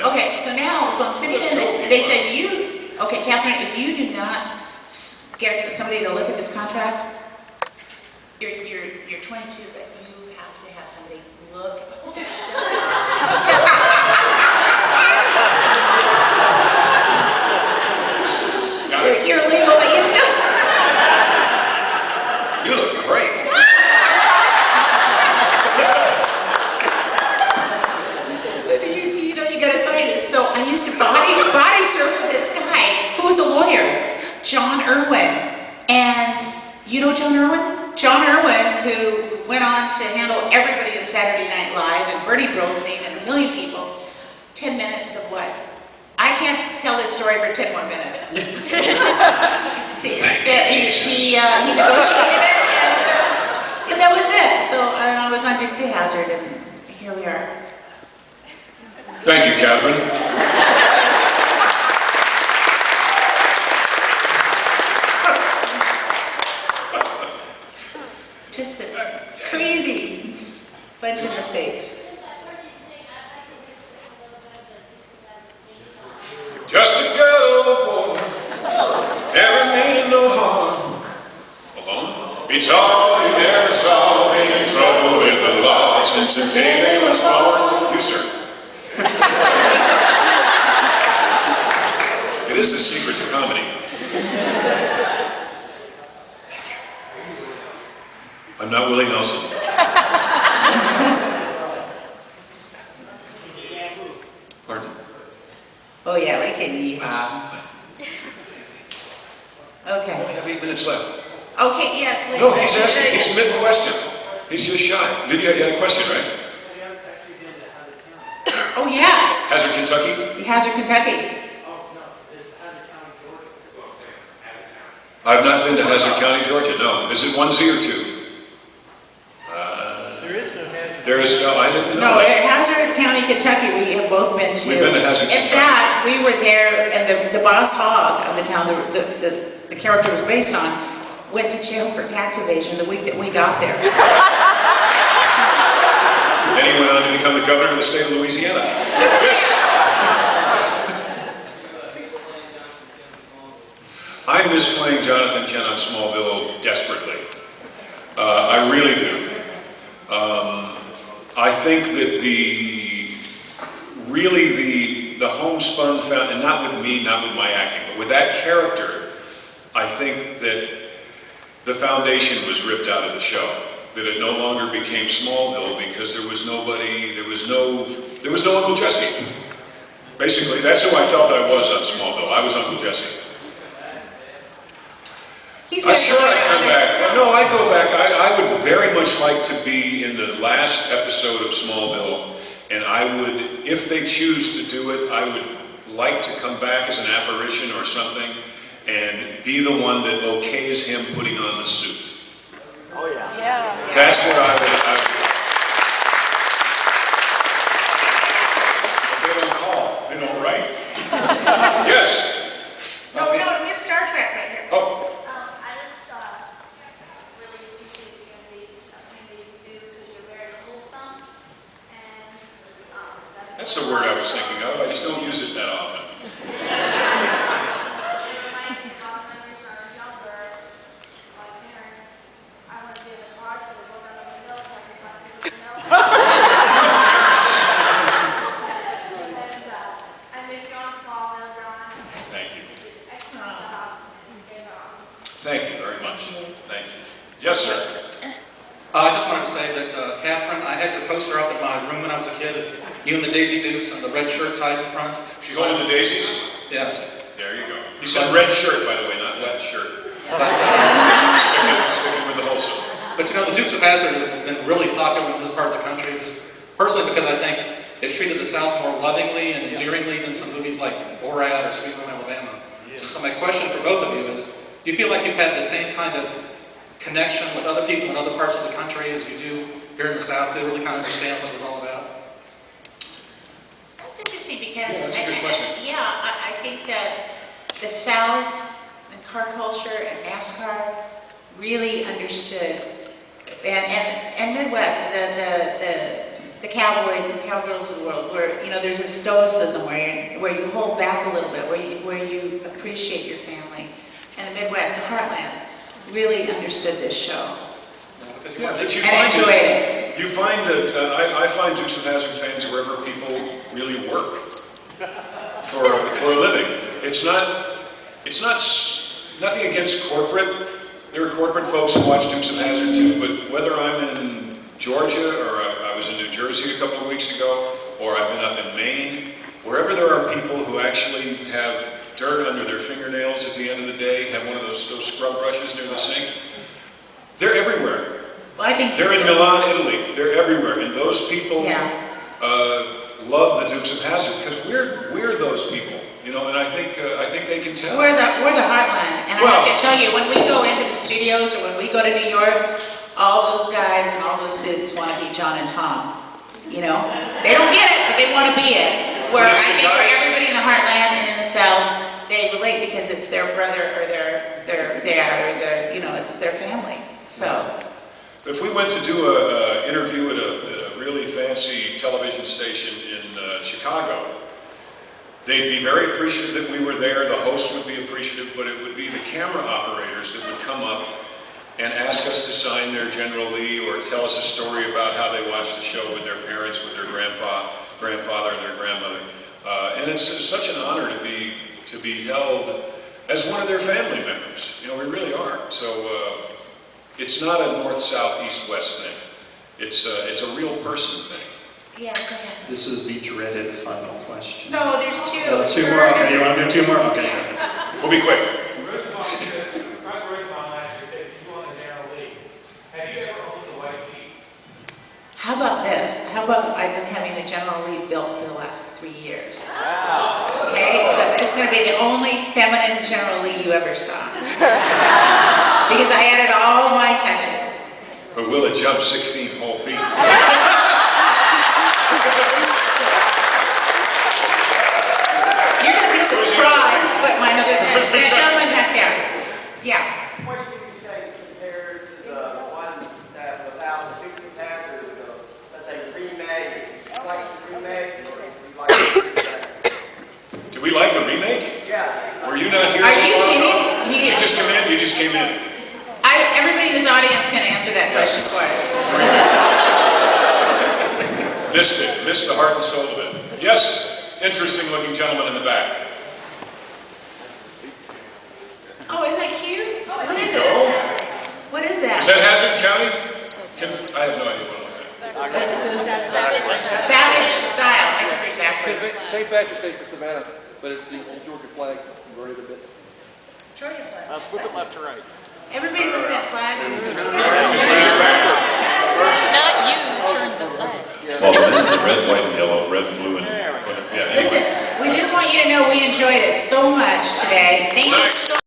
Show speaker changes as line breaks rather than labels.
Okay, so now, so I'm sitting in the, they said okay, Catherine, if you do not get somebody to look at this contract, you're 22, but you have to have somebody look. You're legal, but you still.
You look great.
So you gotta sign this. So I used to body surf with this guy who was a lawyer, John Irwin. And you know John Irwin? John Irwin, who went on to handle everybody on Saturday Night Live, and Bernie Brillstein, and a million people. 10 minutes of what? I can't tell this story for 10 more minutes. See, he negotiated it, and that was it. So and I was on Dixie Hazzard, and here we are.
Thank you, Catherine.
Just a crazy bunch of mistakes.
Just a good old boy, never meaning no harm. Alone, be tall, he never saw me in trouble with the law since the day they was born. You, sir. It is the secret to comedy. Thank you. I'm not Willie Nelson. Pardon?
Oh yeah, we can. Okay.
I have 8 minutes left.
Okay, yes, Lee.
No, he's asking. He's mid-question. He's just shy. Did you had a question, right?
Oh yes.
Hazzard, Kentucky?
Hazzard, Kentucky.
I've not been to Hazzard County, Georgia. No. Is it 1 Z or 2? There is no. I didn't know.
No, Hazzard County, Kentucky. We have both been to.
We've been to Hazzard,
In
Kentucky.
fact, we were there, and the boss hog of the town, the character was based on, went to jail for tax evasion the week that we got there.
Then he went on to become the governor of the state of Louisiana. Yes. I miss playing Jonathan Kent on Smallville desperately. I really do. I think that the homespun found, and not with me, not with my acting, but with that character, I think that the foundation was ripped out of the show. That it no longer became Smallville because there was nobody, there was no Uncle Jesse. Basically, that's who I felt I was on Smallville. I was Uncle Jesse. I'm sure I'd come back. Well, no, I'd go back. I would very much like to be in the last episode of Smallville, and I would, if they choose to do it, I would like to come back as an apparition or something and be the one that okays him putting on the suit.
Oh yeah. Yeah.
That's what I would. They don't call. They don't write. Yes.
No, it's Star Trek right here.
Oh. That's the word I was thinking of. I just don't use it that often. Thank you. Thank you very much. Thank you. Yes, sir.
I just wanted to say that, Catherine, I had your poster up in my room when I was a kid. You and the Daisy Dukes and the red shirt tied in front.
She's one of the Daisies?
Yes.
There you go. You said red shirt, by the way, not wet shirt.
But,
sticking with the wholesome.
but you know, the Dukes of Hazzard have been really popular in this part of the country, just personally because I think it treated the South more lovingly and endearingly than some movies like Borat or Sweet Home Alabama. Yeah. So my question for both of you is, do you feel like you've had the same kind of connection with other people in other parts of the country as you do here in the South to really kind of understand what it was all about?
That's interesting because
that's a good question.
I think that the South and car culture and NASCAR really understood, and Midwest, the cowboys and cowgirls of the world, where, you know, there's a stoicism where you hold back a little bit, where you appreciate your family. And the Midwest, the heartland, really understood this show.
Yeah, but you
And
find
enjoyed it.
You find that, I find Dukes of Hazzard fans wherever people really work for a living. It's nothing against corporate. There are corporate folks who watch Dukes of Hazzard too, but whether I'm in Georgia or I was in New Jersey a couple of weeks ago, or I've been up in Maine, wherever there are people who actually have dirt under their fingernails at the end of the day, have one of those scrub brushes near the sink, they're everywhere.
Well, I think
they're in Milan, Italy. They're everywhere, and those people love the Dukes of Hazzard because we're those people, you know. And I think they can tell. We're
the heartland, and I have to tell you, when we go into the studios or when we go to New York, all those guys and all those suits want to be John and Tom. You know, they don't get it, but they want to be it. Where I think for everybody in the heartland and in the South, they relate because it's their brother or their dad or their, you know, it's their family. So.
If we went to do an interview at a really fancy television station in Chicago, they'd be very appreciative that we were there. The hosts would be appreciative, but it would be the camera operators that would come up and ask us to sign their General Lee or tell us a story about how they watched the show with their parents, with their grandfather and their grandmother. And it's such an honor to be held as one of their family members. You know, we really are. So. It's not a north, south, east, west thing. It's a real person thing.
Yeah, go ahead.
This is the dreaded final question.
No, there's two.
Two more? Okay, you want to do two more? Okay.
We'll be quick.
Rosemont last year said you won the General Lee. Have you ever owned a white Jeep?
How about this? How about I've been having a General Lee built for the last 3 years.
Wow.
Okay, so this is going to be the only feminine General Lee you ever saw. Because I added all my touches.
But will it jump 16 whole feet?
You're going to be surprised what mine other than. There's a gentleman back there. Yeah.
What do you say compared to the one that without the 60 Hazzard, let's say remade, like the remake, or like the remake?
Do we like the remake?
Yeah.
Were you not here?
Are you kidding?
Did you just come in? You just came in.
Everybody in this audience can answer that question for us.
Missed it. Missed the heart and soul of it. Yes, interesting looking gentleman in the back.
Oh, isn't that cute? What is it?
Go.
What is that?
Is that Hazzard County? I have no idea what I'm looking at.
This is Savage Style. I can read backwards.
St. Patrick's Day for Savannah, but it's the Georgia flag converted a bit.
Georgia flag.
Flip it left to right.
Everybody look at that flag.
Not you turned the flag.
Well, the red, white, and yellow, red, blue, and yeah.
Listen, we just want you to know we enjoyed it so much today. Thank you so much.